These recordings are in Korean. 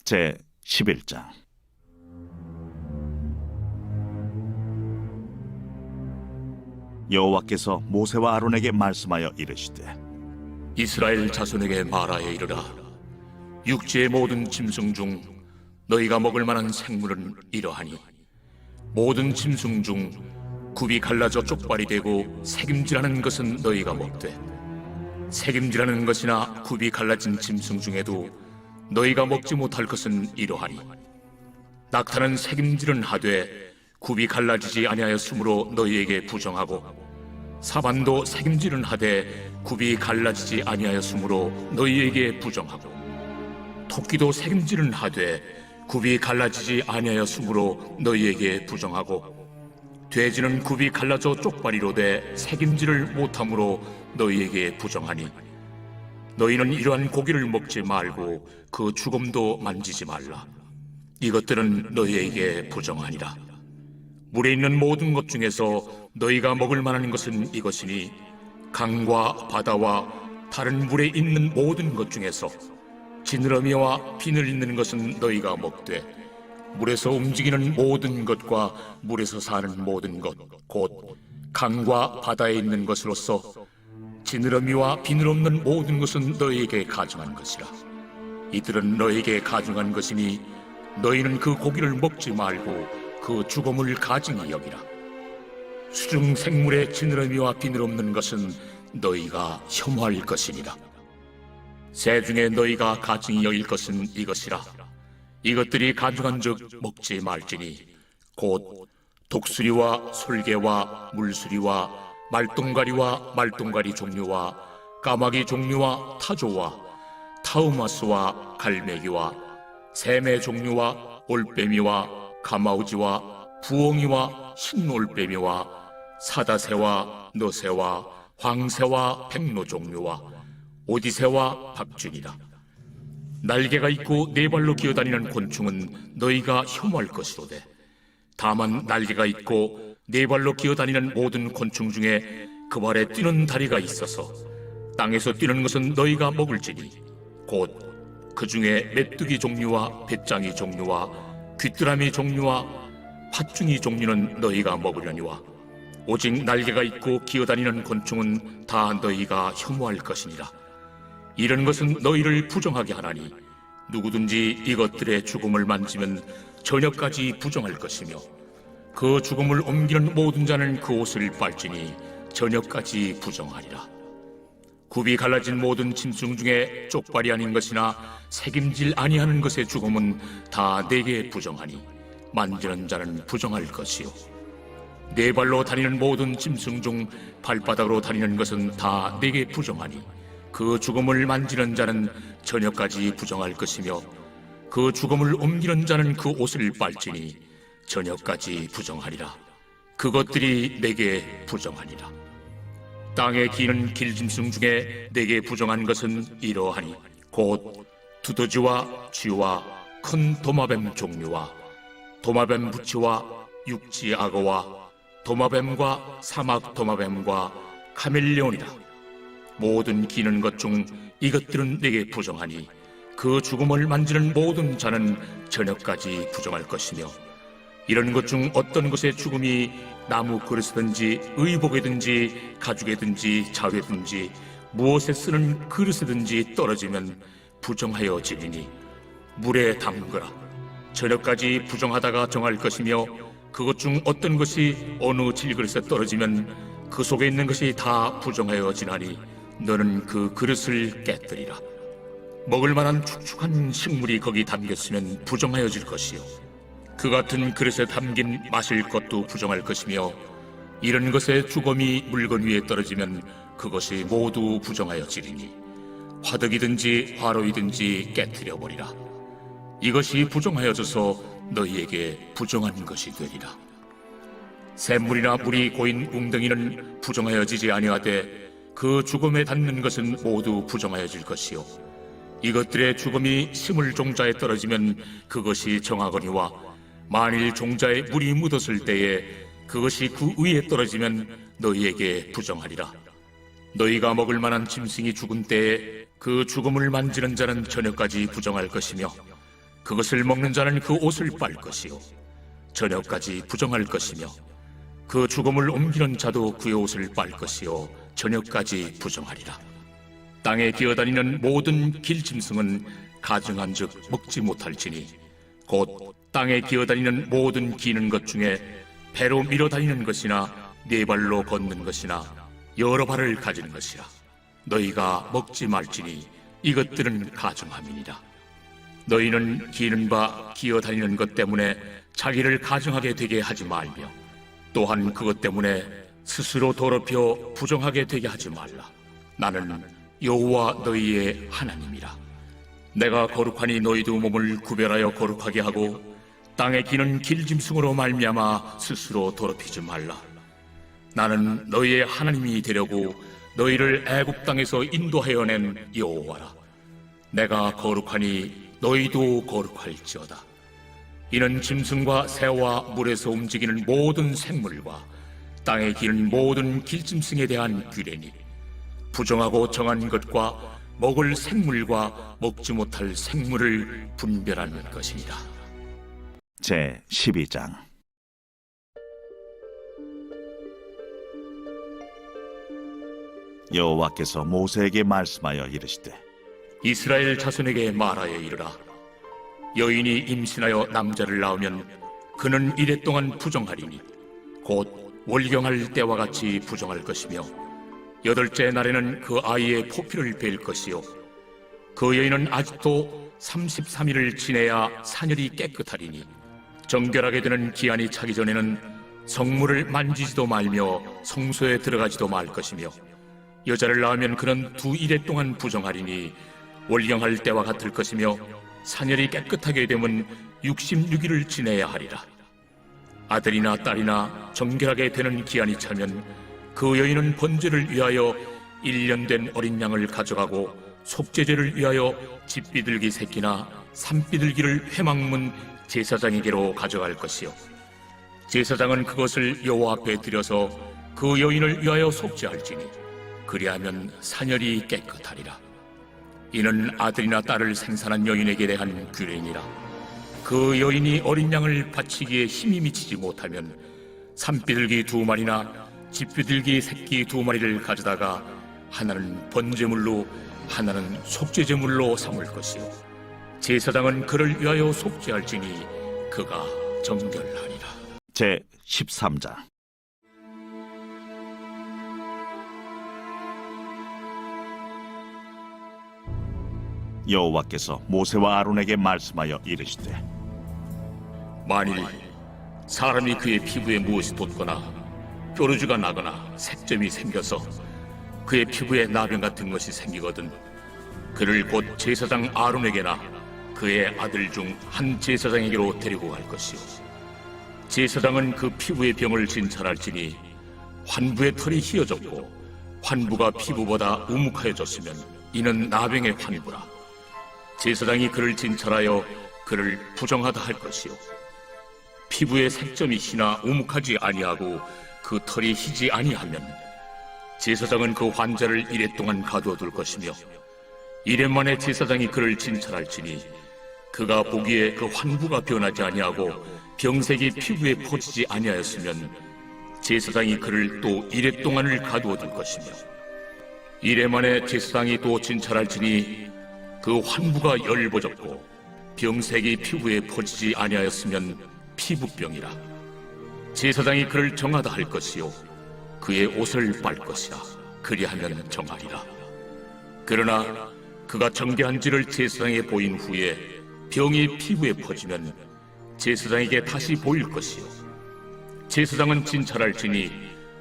제 11장. 여호와께서 모세와 아론에게 말씀하여 이르시되, 이스라엘 자손에게 말하여 이르라. 육지의 모든 짐승 중 너희가 먹을 만한 생물은 이러하니, 모든 짐승 중 굽이 갈라져 쪽발이 되고 새김질하는 것은 너희가 먹되, 새김질하는 것이나 굽이 갈라진 짐승 중에도 너희가 먹지 못할 것은 이러하니, 낙타는 새김질은 하되 굽이 갈라지지 아니하였으므로 너희에게 부정하고, 사반도 새김질은 하되 굽이 갈라지지 아니하였으므로 너희에게 부정하고, 토끼도 새김질은 하되 굽이 갈라지지 아니하였으므로 너희에게 부정하고, 돼지는 굽이 갈라져 쪽발이로 돼 새김질을 못함으로 너희에게 부정하니, 너희는 이러한 고기를 먹지 말고 그 죽음도 만지지 말라. 이것들은 너희에게 부정하니라. 물에 있는 모든 것 중에서 너희가 먹을 만한 것은 이것이니, 강과 바다와 다른 물에 있는 모든 것 중에서 지느러미와 비늘 있는 것은 너희가 먹되, 물에서 움직이는 모든 것과 물에서 사는 모든 것, 곧 강과 바다에 있는 것으로서 지느러미와 비늘 없는 모든 것은 너희에게 가증한 것이라. 이들은 너희에게 가증한 것이니 너희는 그 고기를 먹지 말고 그 죽음을 가증히 여기라. 수중 생물의 지느러미와 비늘 없는 것은 너희가 혐오할 것이니라. 새 중에 너희가 가증히 여길 것은 이것이라. 이것들이 가증한 즉 먹지 말지니, 곧 독수리와 솔개와 물수리와 말똥가리와 말똥가리 종류와 까마귀 종류와 타조와 타우마스와 갈매기와 샘의 종류와 올빼미와 가마우지와 부엉이와 흰올빼미와 사다새와 너새와 황새와 백로 종류와 오디새와 박쥐니라. 날개가 있고 네 발로 기어다니는 곤충은 너희가 혐오할 것이로되, 다만 날개가 있고 네 발로 기어다니는 모든 곤충 중에 그 발에 뛰는 다리가 있어서 땅에서 뛰는 것은 너희가 먹을지니, 곧 그 중에 메뚜기 종류와 배짱이 종류와 귀뚜라미 종류와 팥중이 종류는 너희가 먹으려니와, 오직 날개가 있고 기어다니는 곤충은 다 너희가 혐오할 것이니라. 이런 것은 너희를 부정하게 하나니, 누구든지 이것들의 죽음을 만지면 저녁까지 부정할 것이며, 그 죽음을 옮기는 모든 자는 그 옷을 빨지니 저녁까지 부정하리라. 굽이 갈라진 모든 짐승 중에 쪽발이 아닌 것이나 새김질 아니하는 것의 죽음은 다 내게 부정하니, 만지는 자는 부정할 것이요, 네 발로 다니는 모든 짐승 중 발바닥으로 다니는 것은 다 내게 부정하니, 그 죽음을 만지는 자는 저녁까지 부정할 것이며, 그 죽음을 옮기는 자는 그 옷을 빨지니 저녁까지 부정하리라. 그것들이 내게 부정하니라. 땅에 기는 길짐승 중에 내게 부정한 것은 이러하니, 곧 두더지와 쥐와 큰 도마뱀 종류와 도마뱀 부치와 육지 악어와 도마뱀과 사막 도마뱀과 카멜레온이라. 모든 기는 것 중 이것들은 내게 부정하니, 그 죽음을 만지는 모든 자는 저녁까지 부정할 것이며, 이런 것 중 어떤 것의 죽음이 나무 그릇이든지 의복이든지 가죽이든지 자회든지 무엇에 쓰는 그릇이든지 떨어지면 부정하여 지리니, 물에 담그라. 저녁까지 부정하다가 정할 것이며, 그것 중 어떤 것이 어느 질그릇에 떨어지면 그 속에 있는 것이 다 부정하여 지나니, 너는 그 그릇을 깨뜨리라. 먹을 만한 축축한 식물이 거기 담겼으면 부정하여질 것이요, 그 같은 그릇에 담긴 마실 것도 부정할 것이며, 이런 것의 죽음이 물건 위에 떨어지면 그것이 모두 부정하여지리니, 화덕이든지 화로이든지 깨뜨려버리라. 이것이 부정하여져서 너희에게 부정한 것이 되리라. 샘물이나 물이 고인 웅덩이는 부정하여지지 아니하되, 그 죽음에 닿는 것은 모두 부정하여질 것이요, 이것들의 죽음이 심을 종자에 떨어지면 그것이 정하거니와, 만일 종자에 물이 묻었을 때에 그것이 그 위에 떨어지면 너희에게 부정하리라. 너희가 먹을 만한 짐승이 죽은 때에 그 죽음을 만지는 자는 저녁까지 부정할 것이며, 그것을 먹는 자는 그 옷을 빨 것이요 저녁까지 부정할 것이며 그 죽음을 옮기는 자도 그의 옷을 빨 것이요 저녁까지 부정하리라. 땅에 기어다니는 모든 길짐승은 가증한즉 먹지 못할지니 곧 땅에 기어다니는 모든 기는 것 중에 배로 밀어다니는 것이나 네 발로 걷는 것이나 여러 발을 가진 것이라. 너희가 먹지 말지니 이것들은 가증함이니라. 너희는 기는 바 기어다니는 것 때문에 자기를 가증하게 되게 하지 말며 또한 그것 때문에 스스로 더럽혀 부정하게 되게 하지 말라. 나는 여호와 너희의 하나님이라. 내가 거룩하니 너희도 몸을 구별하여 거룩하게 하고 땅에 기는 길짐승으로 말미암아 스스로 더럽히지 말라. 나는 너희의 하나님이 되려고 너희를 애굽 땅에서 인도하여 낸 여호와라. 내가 거룩하니 너희도 거룩할지어다. 이는 짐승과 새와 물에서 움직이는 모든 생물과 땅에 기는 모든 길짐승에 대한 규례니 부정하고 정한 것과 먹을 생물과 먹지 못할 생물을 분별하는 것이니라. 제 12장. 여호와께서 모세에게 말씀하여 이르시되 이스라엘 자손에게 말하여 이르라. 여인이 임신하여 남자를 낳으면 그는 이래 동안 부정하리니 곧 월경할 때와 같이 부정할 것이며 8째 날에는 그 아이의 포피를 뺄 것이요 그 여인은 아직도 33일을 지내야 사녀리 깨끗하리니 정결하게 되는 기한이 차기 전에는 성물을 만지지도 말며 성소에 들어가지도 말 것이며 여자를 낳으면 그는 2일에 동안 부정하리니 월경할 때와 같을 것이며 사녀리 깨끗하게 되면 66일을 지내야 하리라. 아들이나 딸이나 정결하게 되는 기한이 차면 그 여인은 번제를 위하여 1년 된 어린 양을 가져가고 속죄제를 위하여 집비둘기 새끼나 산비둘기를 회막문 제사장에게로 가져갈 것이요 제사장은 그것을 여호와 앞에 드려서 그 여인을 위하여 속죄할지니 그리하면 사녀리 깨끗하리라. 이는 아들이나 딸을 생산한 여인에게 대한 규례니라. 그 여인이 어린 양을 바치기에 힘이 미치지 못하면 산비둘기 2마리나 집비둘기 새끼 2마리를 가져다가 하나는 번제물로 하나는 속죄제물로 삼을 것이요 제사장은 그를 위하여 속죄할지니 그가 정결하리라. 제 13장. 여호와께서 모세와 아론에게 말씀하여 이르시되 만일 사람이 그의 피부에 무엇이 돋거나 뾰루지가 나거나 색점이 생겨서 그의 피부에 나병 같은 것이 생기거든 그를 곧 제사장 아론에게나 그의 아들 중 한 제사장에게로 데리고 갈 것이요 제사장은 그 피부의 병을 진찰할지니 환부의 털이 휘어졌고 환부가 피부보다 우묵하여졌으면 이는 나병의 환부라. 제사장이 그를 진찰하여 그를 부정하다 할 것이요 피부에 색점이 희나 우묵하지 아니하고 그 털이 희지 아니하면 제사장은 그 환자를 이래 동안 가두어둘 것이며 이래 만에 제사장이 그를 진찰할지니 그가 보기에 그 환부가 변하지 아니하고 병색이 피부에 퍼지지 아니하였으면 제사장이 그를 또 이래 동안을 가두어둘 것이며 이래 만에 제사장이 또 진찰할지니 그 환부가 열버졌고 병색이 피부에 퍼지지 아니하였으면 피부병이라. 제사장이 그를 정하다 할 것이요 그의 옷을 빨 것이라. 그리하면 정하리라. 그러나 그가 정결한지를 제사장에게 보인 후에 병이 피부에 퍼지면 제사장에게 다시 보일 것이요 제사장은 진찰할지니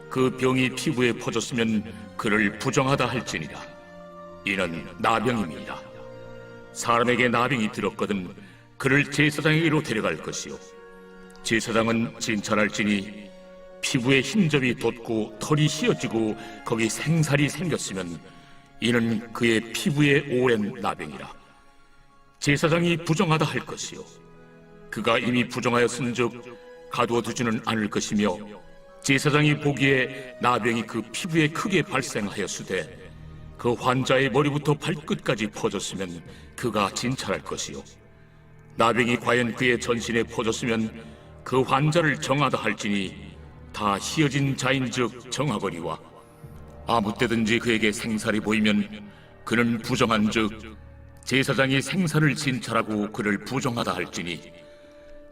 그 병이 피부에 퍼졌으면 그를 부정하다 할지니라. 이는 나병임이니라. 사람에게 나병이 들었거든 그를 제사장에게로 데려갈 것이요 제사장은 진찰할지니 피부에 흰점이 돋고 털이 휘어지고 거기 생살이 생겼으면 이는 그의 피부에 오랜 나병이라. 제사장이 부정하다 할 것이요 그가 이미 부정하였은즉 가두어 두지는 않을 것이며 제사장이 보기에 나병이 그 피부에 크게 발생하였으되 그 환자의 머리부터 발끝까지 퍼졌으면 그가 진찰할 것이요 나병이 과연 그의 전신에 퍼졌으면 그 환자를 정하다 할지니 다 희어진 자인즉 정하거니와 아무 때든지 그에게 생살이 보이면 그는 부정한즉 제사장이 생살을 진찰하고 그를 부정하다 할지니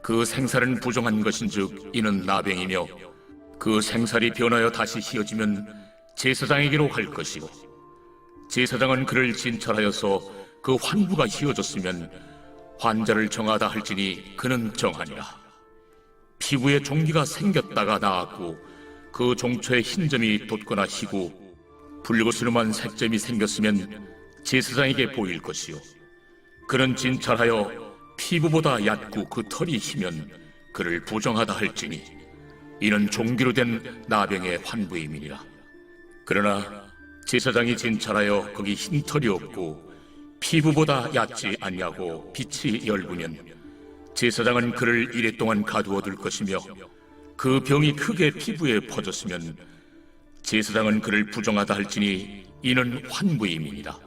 그 생살은 부정한 것인즉 이는 나병이며 그 생살이 변하여 다시 희어지면 제사장에게로 갈 것이고 제사장은 그를 진찰하여서 그 환부가 희어졌으면 환자를 정하다 할지니 그는 정하니라. 피부에 종기가 생겼다가 나았고 그 종초에 흰 점이 돋거나 희고 붉으스름한 색점이 생겼으면 제사장에게 보일 것이요 그는 진찰하여 피부보다 얕고 그 털이 희면 그를 부정하다 할지니 이는 종기로 된 나병의 환부임이니라. 그러나 제사장이 진찰하여 거기 흰 털이 없고 피부보다 얕지 아니하고 빛이 엷으면 제사장은 그를 이레 동안 가두어 둘 것이며 그 병이 크게 피부에 퍼졌으면 제사장은 그를 부정하다 할지니 이는 환부임이니라.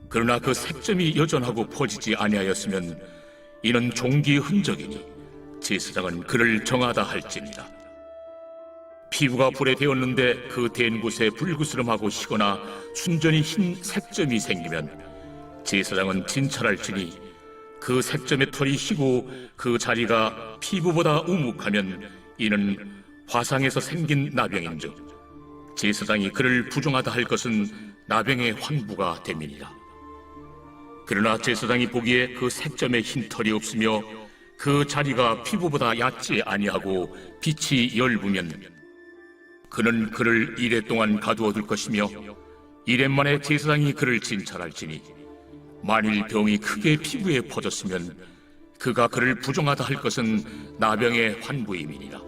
그러나 그 색점이 여전하고 퍼지지 아니하였으면 이는 종기의 흔적이니 제사장은 그를 정하다 할지니라. 피부가 불에 데었는데 그 댄 곳에 불그스름하고 희거나 순전히 흰 색점이 생기면 제사장은 진찰할지니 그 색점의 털이 희고 그 자리가 피부보다 우묵하면 이는 화상에서 생긴 나병인즉 제사장이 그를 부정하다 할 것은 나병의 환부가 됨이니라. 그러나 제사장이 보기에 그 색점에 흰 털이 없으며 그 자리가 피부보다 얕지 아니하고 빛이 엷으면 그는 그를 이레 동안 가두어 둘 것이며 이레 만에 제사장이 그를 진찰할지니 만일 병이 크게 피부에 퍼졌으면 그가 그를 부정하다 할 것은 나병의 환부임이니라.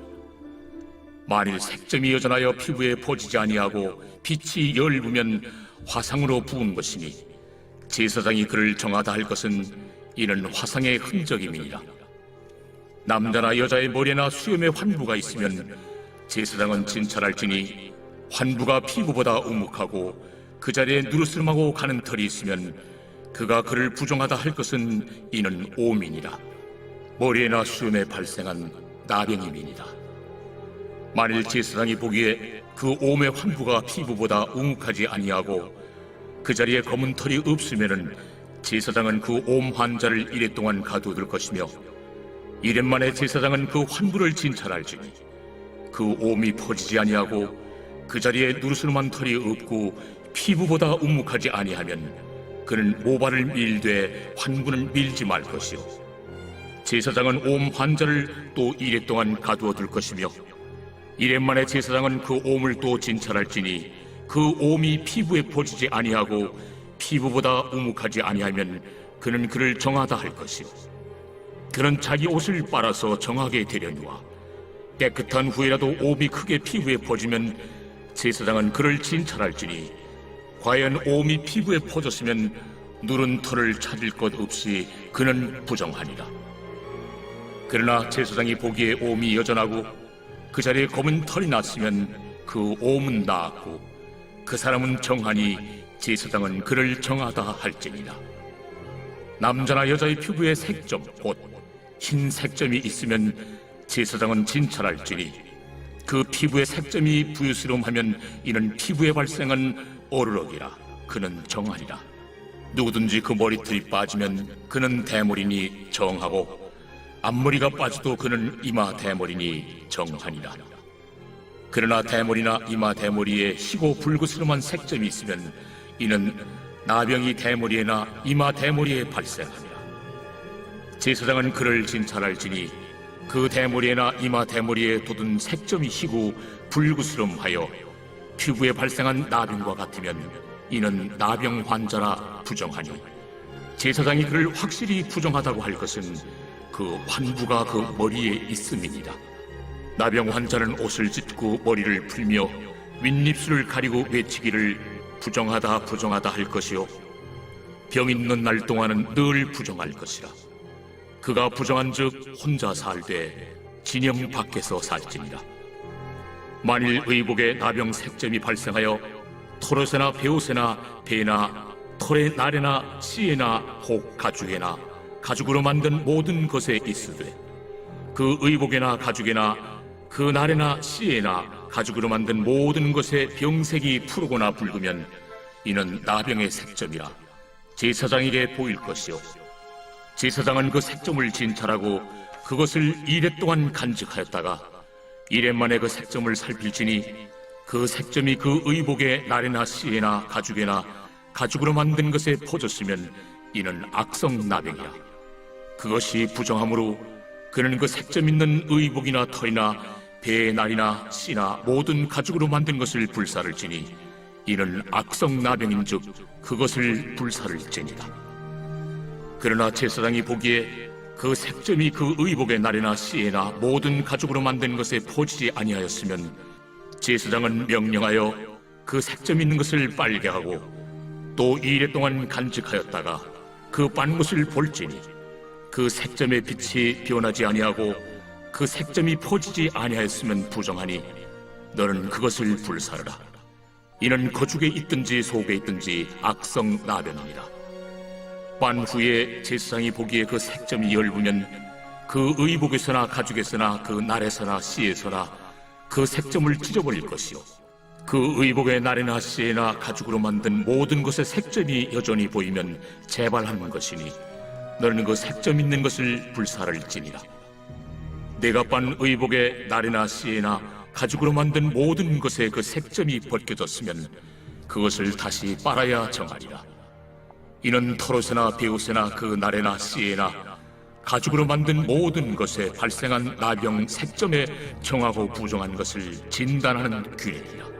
만일 색점이 여전하여 피부에 퍼지지 아니하고 빛이 엷으면 화상으로 부은 것이니 제사장이 그를 정하다 할 것은 이는 화상의 흔적임이니라. 남자나 여자의 머리나 수염에 환부가 있으면 제사장은 진찰할지니 환부가 피부보다 우묵하고 그 자리에 누르스름하고 가는 털이 있으면 그가 그를 부정하다 할 것은 이는 오민이라. 머리에나 수염에 발생한 나병임이니라. 만일 제사장이 보기에 그 옴의 환부가 피부보다 우묵하지 아니하고 그 자리에 검은 털이 없으면은 제사장은 그 옴 환자를 이레 동안 가두어둘 것이며 이레 만에 제사장은 그 환부를 진찰할지니 그 옴이 퍼지지 아니하고 그 자리에 누르스름한 털이 없고 피부보다 우묵하지 아니하면 그는 모발을 밀되 환부는 밀지 말 것이요 제사장은 옴 환자를 또 이레 동안 가두어둘 것이며 이레 만에 제사장은 그 옴을 또 진찰할지니 그 옴이 피부에 퍼지지 아니하고 피부보다 우묵하지 아니하면 그는 그를 정하다 할 것이요 그는 자기 옷을 빨아서 정하게 되려니와 깨끗한 후에라도 옴이 크게 피부에 퍼지면 제사장은 그를 진찰할지니 과연 옴이 피부에 퍼졌으면 누른 털을 찾을 것 없이 그는 부정하니라. 그러나 제사장이 보기에 옴이 여전하고 그 자리에 검은 털이 났으면 그 옴은 나았고 그 사람은 정하니 제사장은 그를 정하다 할지니라. 남자나 여자의 피부에 색점 곧 흰 색점이 있으면 제사장은 진찰할지니 그 피부의 색점이 부유스러움하면 이는 피부에 발생한 어르럭이라. 그는 정하리라. 누구든지 그 머리털이 빠지면 그는 대머리니 정하고 앞머리가 빠져도 그는 이마 대머리니 정하니라. 그러나 대머리나 이마 대머리에 희고 불그스름한 색점이 있으면 이는 나병이 대머리에나 이마 대머리에 발생하니라. 제사장은 그를 진찰할지니 그 대머리에나 이마 대머리에 돋은 색점이 희고 불그스름하여 피부에 발생한 나병과 같으면 이는 나병 환자라 부정하니 제사장이 그를 확실히 부정하다고 할 것은 그 환부가 그 머리에 있음이니라. 나병 환자는 옷을 찢고 머리를 풀며 윗입술을 가리고 외치기를 부정하다 부정하다 할 것이요 병 있는 날 동안은 늘 부정할 것이라. 그가 부정한즉 혼자 살되 진영 밖에서 살지니라. 만일 의복에 나병 색점이 발생하여 털옷에나 베옷에나 배나 털의 날에나 씨에나 혹 가죽에나 가죽으로 만든 모든 것에 있으되 그 의복에나 가죽에나 그 나래나 씨에나 가죽으로 만든 모든 것에 병색이 푸르거나 붉으면 이는 나병의 색점이라 제사장에게 보일 것이요 제사장은 그 색점을 진찰하고 그것을 2례 동안 간직하였다가 1례 만에 그 색점을 살필지니 그 색점이 그 의복의 나래나 씨에나 가죽에나 가죽으로 만든 것에 퍼졌으면 이는 악성 나병이라. 그것이 부정함으로 그는 그 색점 있는 의복이나 털이나 배의 날이나 씨나 모든 가죽으로 만든 것을 불사를지니 이는 악성 나병인즉 그것을 불사를지니라. 그러나 제사장이 보기에 그 색점이 그 의복의 날이나 씨에나 모든 가죽으로 만든 것에 퍼지지 아니하였으면 제사장은 명령하여 그 색점 있는 것을 빨게 하고 또 2일 동안 간직하였다가 그 빤 것을 볼지니 그 색점의 빛이 변하지 아니하고 그 색점이 퍼지지 아니하였으면 부정하니 너는 그것을 불사르라. 이는 거죽에 있든지 속에 있든지 악성 나병이니라. 빤 후에 제사장이 보기에 그 색점이 엷으면 그 의복에서나 가죽에서나 그 날에서나 씨에서나 그 색점을 찢어버릴 것이요 그 의복의 날에나 씨에나 가죽으로 만든 모든 것의 색점이 여전히 보이면 재발하는 것이니 너는 그 색점 있는 것을 불사를지니라. 내가 빤 의복의 날에나 씨에나 가죽으로 만든 모든 것에 그 색점이 벗겨졌으면 그것을 다시 빨아야 정하리라. 이는 털옷에나 베옷에나 그 날에나 씨에나 가죽으로 만든 모든 것에 발생한 나병 색점에 정하고 부정한 것을 진단하는 규례이라.